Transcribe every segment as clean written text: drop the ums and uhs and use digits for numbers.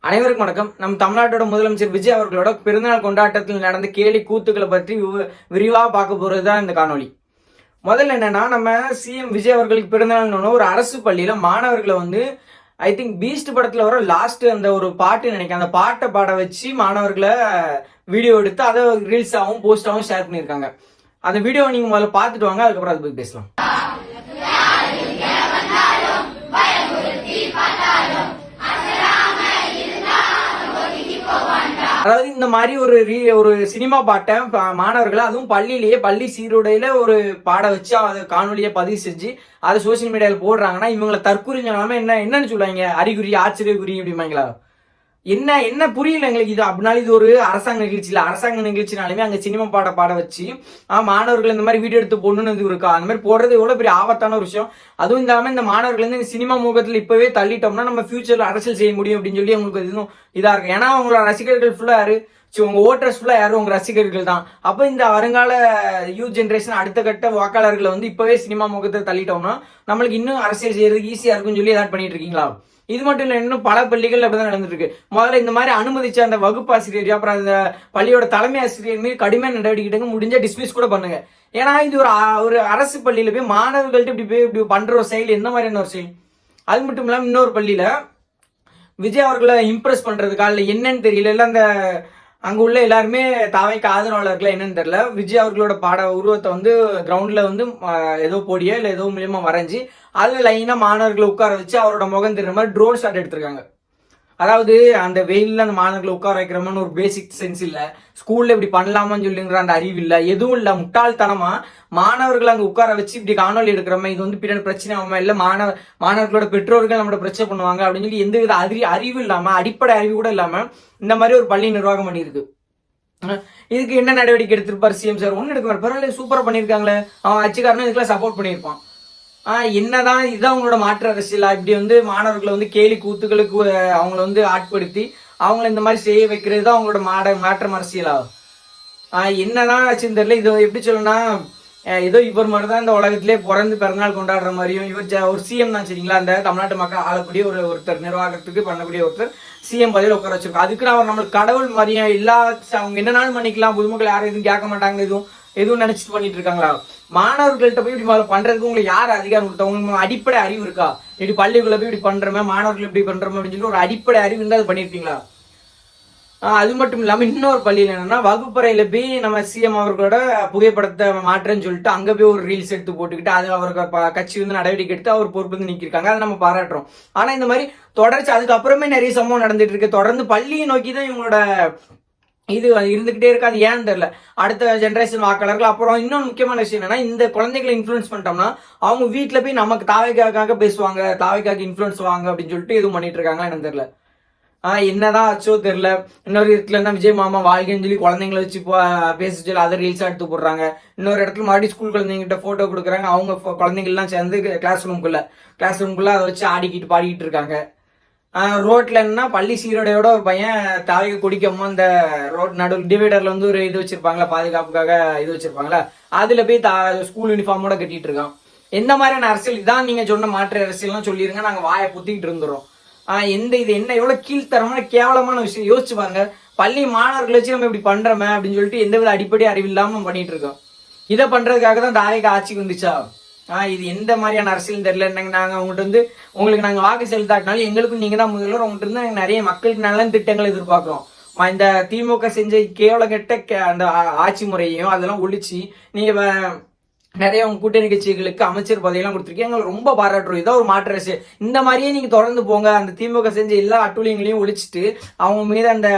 அனைவருக்கும் வணக்கம். நம் தமிழ்நாட்டோட முதலமைச்சர் விஜய் அவர்களோட பிறந்தநாள் கொண்டாட்டத்தில் நடந்த கேலி கூத்துக்களை பற்றி விரிவாக பார்க்க போறதுதான் இந்த காணொலி. முதல்ல என்னன்னா, நம்ம சிஎம் விஜய் அவர்களுக்கு பிறந்தநாள் ஒரு அரசு பள்ளியில மாணவர்களை ஐ திங்க் பீஸ்ட் படத்துல வர லாஸ்ட் அந்த ஒரு பாட்டு நினைக்கிறேன், அந்த பாட்டை பாட வச்சு மாணவர்களை வீடியோ எடுத்து அதை ரீல்ஸாகவும் போஸ்டாகவும் ஷேர் பண்ணியிருக்காங்க. அந்த வீடியோ நீங்க முதல்ல பார்த்துட்டு வாங்க, அதுக்கப்புறம் அதை பத்தி பேசலாம். அதாவது இந்த மாதிரி ஒரு சினிமா பாட்டை மாணவர்களை அதுவும் பள்ளியிலேயே பள்ளி சீருடையில ஒரு பாட வச்சு அதை காணொலியை பதிவு செஞ்சு அதை சோசியல் மீடியாவில் போடுறாங்கன்னா இவங்களை தற்கொலை என்னன்னு சொல்லுவாங்க, அறிகுறி ஆச்சரியக்குறி அப்படிமாங்களா? என்ன புரியல எங்களுக்கு இது. அப்படினாலும் இது ஒரு அரசாங்க நிகழ்ச்சி இல்லை. அரசாங்க நிகழ்ச்சினாலுமே அங்க சினிமா பாட வச்சு மாணவர்கள் இந்த மாதிரி வீடியோ எடுத்து போடணும்னு இருக்கா? அந்த மாதிரி போடுறது எவ்வளவு பெரிய ஆபத்தான ஒரு விஷயம். அதுவும் இல்லாம இந்த மாணவர்கள் இந்த சினிமா முகத்துல இப்பவே தள்ளிட்டோம்னா நம்ம ஃபியூச்சர்ல அரசியல் செய்ய முடியும் அப்படின்னு சொல்லி அவங்களுக்கு இதுவும் இதா இருக்கு. ஏன்னா அவங்களோட ரசிகர்கள் ஃபுல்லா யாரு, உங்க ஓட்டர்ஸ் ஃபுல்லா யாரும் உங்க ரசிகர்கள் தான். அப்ப இந்த வருங்கால யூத் ஜென்ரேஷன் அடுத்த கட்ட வாக்காளர்களை இப்பவே சினிமா முகத்தை தள்ளிட்டோம்னா நம்மளுக்கு இன்னும் அரசியல் செய்யறதுக்கு ஈஸியா இருக்கும்னு சொல்லி ஏதாவது பண்ணிட்டு இருக்கீங்களா? இது மட்டும் இல்லை, இன்னும் பல பள்ளிகள் அப்படிதான் நடந்துட்டு இருக்கு. முதல்ல இந்த மாதிரி அனுமதிச்ச அந்த வகுப்பு ஆசிரியர் அப்புறம் அந்த பள்ளியோட தலைமை ஆசிரியர் மீது கடுமையான நடவடிக்கை முடிஞ்சா டிஸ்மிஸ் கூட பண்ணுங்க. ஏன்னா இது ஒரு அரசு பள்ளியில போய் மாணவர்கள்ட்ட இப்படி பண்ற ஒரு செயல் எந்த மாதிரியான ஒரு செயல். அது மட்டும் இல்லாம இன்னொரு பள்ளியில விஜய் அவர்களை இம்ப்ரெஸ் பண்றதுக்கா இல்லை என்னன்னு தெரியல, இல்லை அந்த அங்க உள்ள எல்லாருமே தாவைக்கு ஆதரவாளர்கள் என்னன்னு தெரியல, விஜய் அவர்களோட உருவத்தை கிரவுண்ட்ல ஏதோ போடியோ இல்லை ஏதோ மூலியமா வரைஞ்சி அதுல லைனா மாணவர்களை உட்கார வச்சு அவரோட முகம் தெரியுற மாதிரி ட்ரோன் ஷாட் எடுத்திருக்காங்க. அதாவது அந்த வெயில்ல அந்த மாணவர்களை உட்கார வைக்கிறோம்னு ஒரு பேசிக் சென்ஸ் இல்ல, ஸ்கூல்ல இப்படி பண்ணலாமான்னு சொல்லுங்கிற அந்த அறிவு இல்ல, எதுவும் இல்ல. முட்டாள்தனமா மாணவர்கள் அங்க உட்கார வச்சு இப்படி காணொலி எடுக்கிறோமா, இது பின்னாடி பிரச்சனை ஆகுமா, இல்ல மாணவர்களோட பெற்றோர்கள் நம்மளோட பிரச்சனை பண்ணுவாங்க அப்படின்னு சொல்லி எந்தவித அறிவு இல்லாம, அடிப்படை அறிவு கூட இல்லாம இந்த மாதிரி ஒரு பள்ளி நிர்வாகம் பண்ணியிருக்கு. இதுக்கு என்ன நடவடிக்கை எடுத்திருப்பார் சிஎம் சார்? ஒன்னு எடுக்க பரவாயில்ல, சூப்பரா பண்ணியிருக்காங்களே, அவன் அச்சுக்காரனும் இதுக்கெல்லாம் சப்போர்ட் பண்ணியிருப்பான். என்னதான் இதுதான் அவங்களோட மாற்று அரசியலா? இப்படி மாணவர்களை கேலி கூத்துக்களுக்கு அவங்கள ஆட்படுத்தி அவங்கள இந்த மாதிரி செய்ய வைக்கிறது தான் அவங்களோட மாற்றம் அரசியலா? என்னதான் ஆச்சுன்னு தெரியல. இது எப்படி சொல்லணும்னா, ஏதோ இவர் மட்டும் தான் இந்த உலகத்திலே பிறந்து பிறந்தநாள் கொண்டாடுற மாதிரியும், இவர் ஒரு சிஎம் தான் சரிங்களா, அந்த தமிழ்நாட்டு மக்கள் ஆளக்கூடிய ஒருத்தர், நிர்வாகத்துக்கு பண்ணக்கூடிய ஒருத்தர் சிஎம் பதவியில் உட்கார வச்சிருக்கோம். அதுக்கு அவர் நம்மளுக்கு கடவுள் மாதிரியும் எல்லா அவங்க என்னன்னாலும் பண்ணிக்கலாம், பொதுமக்கள் யாரும் எதுவும் கேட்க மாட்டாங்க, எதுவும் நினைச்சிட்டு பண்ணிட்டு இருக்காங்களா? மாணவர்கள்ட்ட போய் இப்படி பண்றதுக்கு உங்களுக்கு யார் அதிகாரம் கொடுத்தா? உங்களுக்கு அடிப்படை அறிவு இருக்கா? இப்படி பள்ளிக்குள்ள போய் இப்படி பண்றோமே, மாணவர்கள் இப்படி பண்றோமே அப்படின்னு சொல்லி ஒரு அடிப்படை அறிவு இருந்தால் அது பண்ணிருப்பீங்களா? அது மட்டும் இல்லாம இன்னொரு பள்ளியில் என்னன்னா, வகுப்பறையில போய் நம்ம சிஎம் அவர்களோட புகைப்படத்தை மாற்றேன்னு சொல்லிட்டு அங்க போய் ஒரு ரீல்ஸ் எடுத்து போட்டுக்கிட்டு அது அவருக்கு கட்சி நடவடிக்கை எடுத்து அவர் பொறுப்பு நிற்கிருக்காங்க. அதை நம்ம பாராட்டுறோம். ஆனா இந்த மாதிரி தொடர்ச்சி அதுக்கப்புறமே நிறைய சம்பவம் நடந்துட்டு இருக்கு. தொடர்ந்து பள்ளியை நோக்கி தான் இவங்களோட இது இருந்துகிட்டே இருக்கு. அது ஏன்னு தெரியல. அடுத்த ஜென்ரேஷன் வாக்காளர்கள். அப்புறம் இன்னொன்று முக்கியமான விஷயம் என்னன்னா, இந்த குழந்தைகளை இன்ஃபுளுன்ஸ் பண்ணிட்டோம்னா அவங்க வீட்டுல போய் நமக்கு தாவைக்காக பேசுவாங்க, தாவைக்காக இன்ஃபுளுன்ஸ் வாங்க அப்படின்னு சொல்லிட்டு எதுவும் பண்ணிட்டு இருக்காங்களா என்னன்னு தெரியல. என்னதான் ஆச்சோ தெரியல. இன்னொரு இடத்துல இருந்தா விஜய் மாமா வாழ்க்கைன்னு சொல்லி குழந்தைங்களை வச்சு பேச சொல்லி அதை ரீல்ஸா எடுத்து போடுறாங்க. இன்னொரு இடத்துல மறுபடியும் ஸ்கூல் குழந்தைங்கிட்ட போட்டோ கொடுக்குறாங்க. அவங்க குழந்தைங்கள்லாம் சேர்ந்து கிளாஸ் ரூம்குள்ள அதை வச்சு ஆடிக்கிட்டு பாடிக்கிட்டு இருக்காங்க. ரோட்ல என்ன பள்ளி சீருடையோட ஒரு பையன் தாவைக்கு குடிக்காம இந்த ரோட் நடுவில் டிவைடர்ல ஒரு இது வச்சிருப்பாங்களா, பாதுகாப்புக்காக இது வச்சிருப்பாங்களா, அதுல போய் ஸ்கூல் யூனிஃபார்மோட கட்டிட்டு இருக்கான். எந்த மாதிரியான அரசியல் இதான்? நீங்க சொன்ன மாற்று அரசியல்லாம் சொல்லிருங்க, நாங்க வாயை புத்திக்கிட்டு இருந்துரும். இது என்ன எவ்வளவு கீழ்த்தரமான கேவலமான விஷயம் யோசிச்சு பாருங்க. பள்ளி மாணவர்களை வச்சு நம்ம இப்படி பண்றோமே அப்படின்னு சொல்லிட்டு எந்தவித அடிப்படை அறிவு இல்லாம பண்ணிட்டு இருக்கோம். இதை பண்றதுக்காக தான் தாவைக்கு ஆட்சிக்கு வந்துச்சா? இது எந்த மாதிரியான அரசியல் தெரியல. நாங்க உங்கள்கிட்ட உங்களுக்கு நாங்க வாக்கு செலுத்தாட்டினாலும் எங்களுக்கும் நீங்க தான் முதல்வர். உங்கள்கிட்ட இருந்து நிறைய மக்களுக்கு நல்ல திட்டங்கள் எதிர்பார்க்கிறோம். இந்த திமுக செஞ்ச கேவல கெட்ட அந்த ஆட்சி முறையையும் அதெல்லாம் ஒழிச்சு நீங்க நிறைய உங்க கூட்டணி கட்சிகளுக்கு அமைச்சர் பதவியெல்லாம் கொடுத்துருக்கீங்க, எங்களுக்கு ரொம்ப பாராட்டுறோம். இதான் ஒரு மாற்று அரசியல். இந்த மாதிரியே நீங்க தொடர்ந்து போங்க. அந்த திமுக செஞ்ச எல்லா அட்டூழியங்களையும் ஒழிச்சிட்டு அவங்க மீது அந்த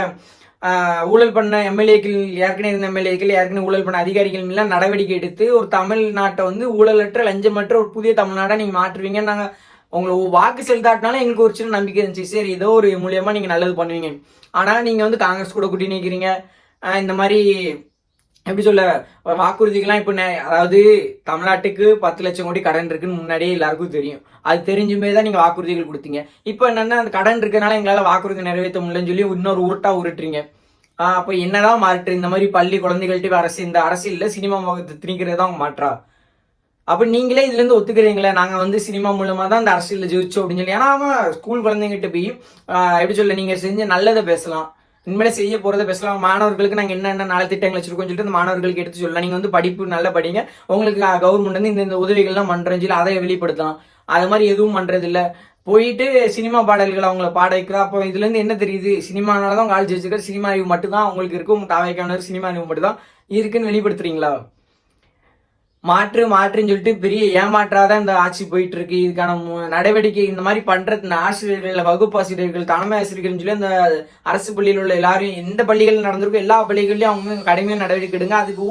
ஊழல் பண்ண எம்எல்ஏக்கள், ஏற்கனவே இருந்த எம்எல்ஏக்கள், ஏற்கனவே ஊழல் பண்ண அதிகாரிகள் எல்லாம் நடவடிக்கை எடுத்து ஒரு தமிழ்நாட்டை ஊழலற்ற லஞ்சமற்ற ஒரு புதிய தமிழ்நாடா நீங்க மாற்றுவீங்க. நாங்க உங்களுக்கு வாக்கு செலுத்தாட்டினாலும் எங்களுக்கு ஒரு சின்ன நம்பிக்கை இருந்துச்சு, சரி ஏதோ ஒரு மூலியமா நீங்க நல்லது பண்ணுவீங்க. ஆனா நீங்க காங்கிரஸ் கூட கூட்டி நிற்கிறீங்க. இந்த மாதிரி எப்படி சொல்ல வாக்குறுதிகள்லாம் இப்ப அதாவது தமிழ்நாட்டுக்கு 10 லட்சம் கோடி கடன் இருக்குன்னு முன்னாடியே எல்லாருக்கும் தெரியும். அது தெரிஞ்சுமே தான் நீங்க வாக்குறுதிகள் கொடுத்தீங்க. இப்ப என்னன்னா அந்த கடன் இருக்கனால எங்களால வாக்குறுதி நிறைவேற்ற முடியலன்னு சொல்லி இன்னொரு உருட்டுறீங்க. அப்ப என்னதான் மாற்று? இந்த மாதிரி பள்ளி குழந்தைகள்ட்ட இந்த அரசியல்ல சினிமா முகத்தை திணிக்கிறதா மாற்றா? அப்ப நீங்களே இதுல இருந்து ஒத்துக்கிறீங்களே, நாங்க வந்து சினிமா மூலமா தான் இந்த அரசியல்ல ஜெயிச்சோம் அப்படின்னு சொல்லி. ஏன்னா அவன் ஸ்கூல் குழந்தைங்கிட்ட போய் எப்படி சொல்ல, நீங்க செஞ்ச நல்லதை பேசலாம், இனிமேல செய்ய போறதை பேசலாம். மாணவர்களுக்கு நாங்க என்னென்ன நல்ல திட்டங்கள் வச்சிருக்கோம்னு சொல்லிட்டு அந்த மாணவர்களுக்கு எடுத்து சொல்லலாம். நீங்க வந்து படிப்பு நல்லா படிங்க, உங்களுக்கு கவர்மெண்ட் வந்து இந்த உதவிகள்லாம் பண்றேன்னு சொல்லி அதை வெளிப்படுத்தலாம். அது மாதிரி எதுவும் பண்றது இல்ல. போயிட்டு சினிமா பாடல்கள் அவங்கள பாட வைக்கிறா. அப்போ இதுல இருந்து என்ன தெரியுது, சினிமானாலதான் உங்க ஆள் ஜெயிச்சிருக்காரு, சினிமா அறிவு மட்டும்தான் அவங்களுக்கு இருக்கும், தாவைக்கான சினிமா அறிவு மட்டும்தான் இருக்குன்னு வெளிப்படுத்துறீங்களா? மாற்றுன்னு சொல்லிட்டு பெரிய ஏமாற்றாதான் இந்த ஆட்சி போயிட்டு இருக்கு. இதுக்கான நடவடிக்கை இந்த மாதிரி பண்றது இந்த ஆசிரியர்கள், வகுப்பாசிரியர்கள், தலைமை ஆசிரியர்கள் சொல்லி அந்த அரசு பள்ளியில் உள்ள எல்லாரும் எந்த பள்ளிகள் நடந்திருக்கும் எல்லா பள்ளிகள்லயும் அவங்க கடுமையான நடவடிக்கை எடுங்க. அதுக்கு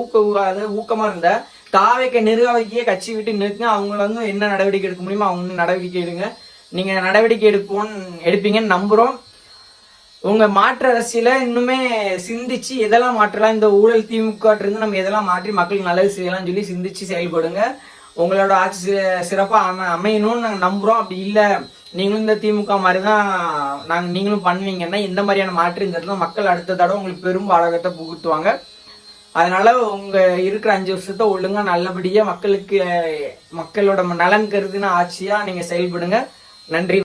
ஊக்கமா இருந்த தாவைக்க நிர்வாகியே கட்சி விட்டு நிறுத்துங்க. அவங்கள வந்து என்ன நடவடிக்கை எடுக்க முடியுமோ அவங்க நடவடிக்கை எடுங்க. நீங்க நடவடிக்கை எடுப்பீங்கன்னு நம்புறோம். உங்க மாற்று அரசியல இன்னுமே சிந்திச்சு எதெல்லாம் மாற்றலாம், இந்த ஊழல் திமுக இருந்து நம்ம எதெல்லாம் மாற்றி மக்களுக்கு நல்லது செய்யலாம் சொல்லி சிந்திச்சு செயல்படுங்க. உங்களோட ஆட்சி சிறப்பா அமையணும்னு நாங்கள் நம்புறோம். அப்படி இல்லை நீங்களும் இந்த திமுக மாதிரி தான் நீங்களும் பண்ணுவீங்கன்னா எந்த மாதிரியான மாற்று இந்த இடத்துல மக்கள் அடுத்த தடவை உங்களுக்கு பெரும் பாடகத்தை புகுத்துவாங்க. அதனால உங்க இருக்கிற 5 வருஷத்தை ஒழுங்கா நல்லபடியா மக்களோட நலன் கருதின ஆட்சியா நீங்க செயல்படுங்க. நன்றி.